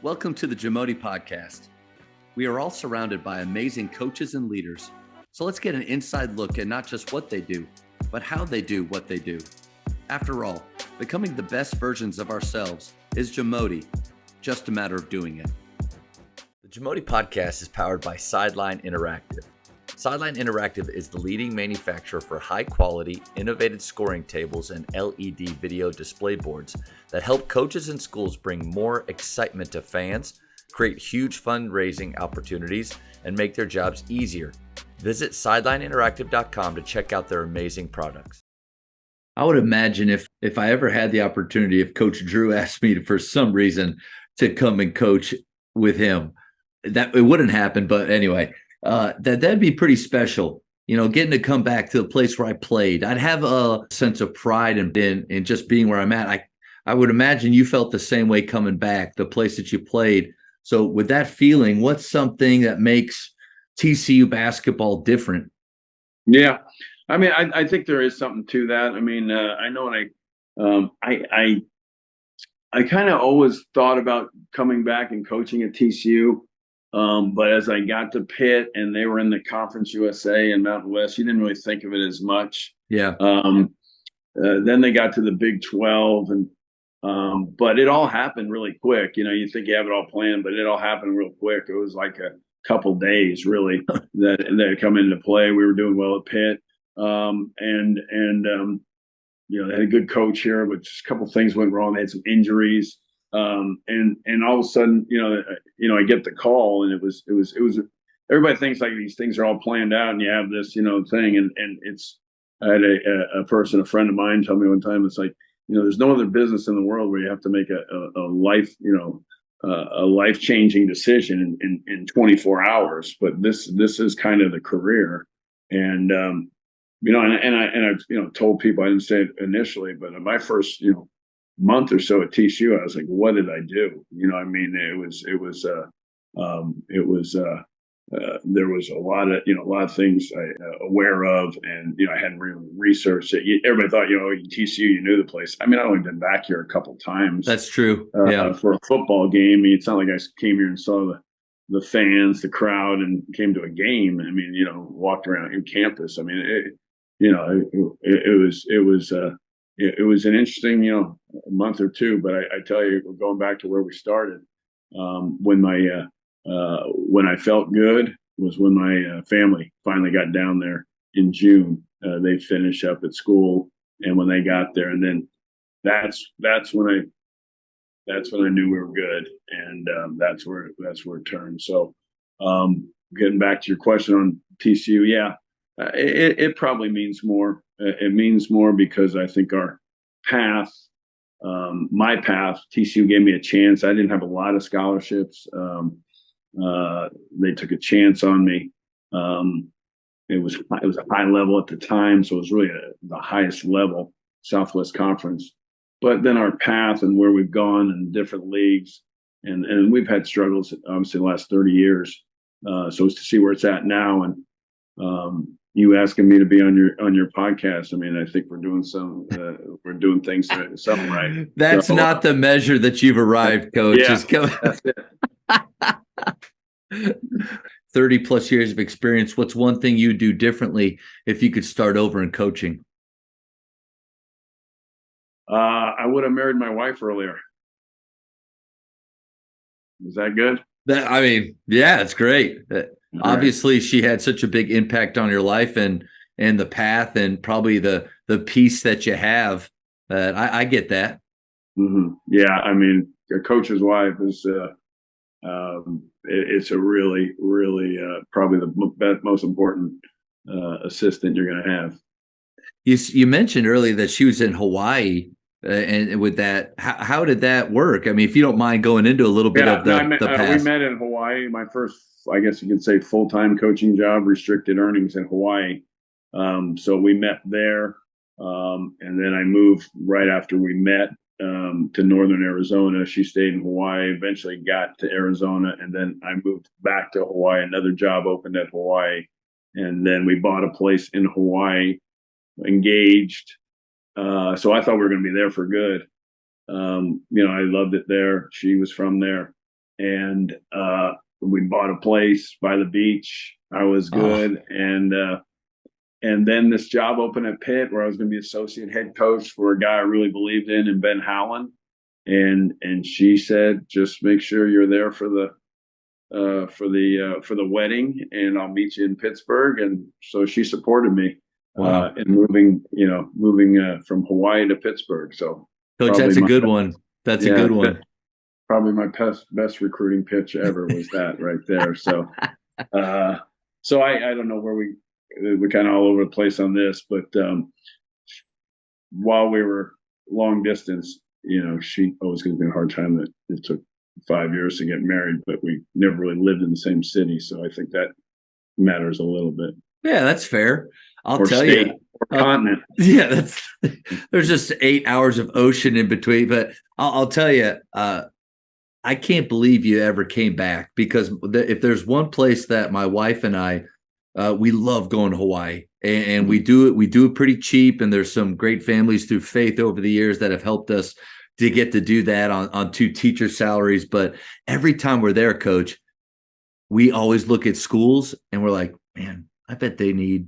Welcome to the Jamodi podcast. We are all surrounded by amazing coaches and leaders. So let's get an inside look at not just what they do, but how they do what they do. After all, becoming the best versions of ourselves is Jamodi, just a matter of doing it. The Jamodi podcast is powered by Sideline Interactive. Sideline Interactive is the leading manufacturer for high-quality, innovative scoring tables and LED video display boards that help coaches and schools bring more excitement to fans, create huge fundraising opportunities, and make their jobs easier. Visit sidelineinteractive.com to check out their amazing products. I would imagine if I ever had the opportunity, if Coach Drew asked me for some reason to come and coach with him, that it wouldn't happen. But anyway, that'd be pretty special. You know, getting to come back to the place where I played. I'd have a sense of pride in just being where I'm at. I would imagine you felt the same way coming back, the place that you played. So with that feeling, what's something that makes TCU basketball different? Yeah, I mean, I think there is something to that. I mean, I know when I kind of always thought about coming back and coaching at TCU. But as I got to Pitt and they were in the Conference USA and Mountain West, you didn't really think of it as much. Yeah. Then they got to the Big 12, but it all happened really quick. You know, you think you have it all planned, but it all happened real quick. It was like a couple days really that come into play. We were doing well at Pitt, you know, they had a good coach here, but just a couple things went wrong. They had some injuries. And all of a sudden, you know, I get the call, and it was. Everybody thinks like these things are all planned out, and you have this, you know, thing, and it's. I had a friend of mine, tell me one time, it's like, you know, there's no other business in the world where you have to make a life, you know, a life changing decision in 24 hours, but this is kind of the career, and you know, and I you know told people, I didn't say it initially, but in my first, you know, month or so at TCU, I was like, what did I do? You know, I mean, there was a lot of things I aware of, and you know, I hadn't really researched it. Everybody thought, you know, TCU, you knew the place. I mean, I only been back here a couple times. That's true. Yeah. For a football game. I mean, it's not like I came here and saw the fans, the crowd, and came to a game. I mean, you know, walked around in campus. I mean, it was an interesting, you know, month or two, but I tell you, we're going back to where we started. When I felt good was when my family finally got down there in June. They finished up at school, and when they got there, and then that's when I knew we were good, and that's where it turned. So, getting back to your question on TCU, yeah, it probably means more. It means more because I think our path, my path, TCU gave me a chance. I didn't have a lot of scholarships. They took a chance on me. It was a high level at the time, so it was really the highest level, Southwest Conference. But then our path and where we've gone in different leagues, and we've had struggles obviously the last 30 years. So it's to see where it's at now, and you asking me to be on your podcast. I mean, I think we're doing things something right. That's so, not the measure that you've arrived, Coach. Yeah, that's it. 30 plus years of experience. What's one thing you do differently if you could start over in coaching? I would have married my wife earlier. Is that good? I mean, yeah, it's great. Obviously, she had such a big impact on your life and the path and probably the peace that you have. I get that. Mm-hmm. Yeah, I mean, a coach's wife is it's a really, really probably the most important assistant you're going to have. You mentioned earlier that she was in Hawaii, and with that, how did that work? I mean, if you don't mind going into a little bit of the past. We met in Hawaii. My first, I guess you could say, full-time coaching job, restricted earnings in Hawaii. So we met there, and then I moved right after we met to northern Arizona. She stayed in Hawaii, eventually got to Arizona, and then I moved back to Hawaii. Another job opened at Hawaii, and then we bought a place in Hawaii, engaged. So I thought we were going to be there for good. You know, I loved it there. She was from there. and we bought a place by the beach. I was good, and then this job opened at Pitt where I was going to be associate head coach for a guy I really believed in Ben Howland. And she said, just make sure you're there for the wedding, and I'll meet you in Pittsburgh. And so she supported me in moving from Hawaii to Pittsburgh. So Coach, that's a good one. That's a good one. Probably my best recruiting pitch ever was that right there. So, so I don't know where we're kind of all over the place on this, but while we were long distance, she always gives me a hard time that it took 5 years to get married, but we never really lived in the same city. So I think that matters a little bit. Yeah, that's fair. I'll tell you. Or continent. Yeah, there's just 8 hours of ocean in between. But I'll tell you, I can't believe you ever came back, because if there's one place that my wife and I, we love going to Hawaii, and we do it pretty cheap. And there's some great families through faith over the years that have helped us to get to do that on 2 teacher salaries. But every time we're there, Coach, we always look at schools and we're like, man, I bet they need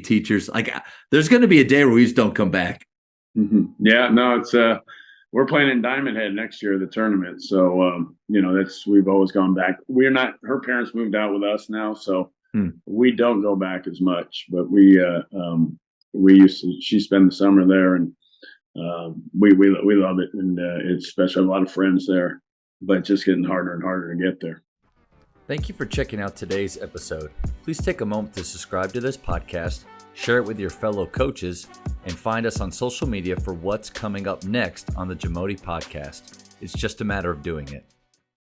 teachers. Like, there's going to be a day where we just don't come back. Mm-hmm. Yeah, no, it's we're playing in Diamond Head next year, the tournament. So, we've always gone back. We're not, her parents moved out with us now, so we don't go back as much, but we she spent the summer there, and we love it. And it's special. I have a lot of friends there, but it's just getting harder and harder to get there. Thank you for checking out today's episode. Please take a moment to subscribe to this podcast, share it with your fellow coaches, and find us on social media for what's coming up next on the Jamodi podcast. It's just a matter of doing it.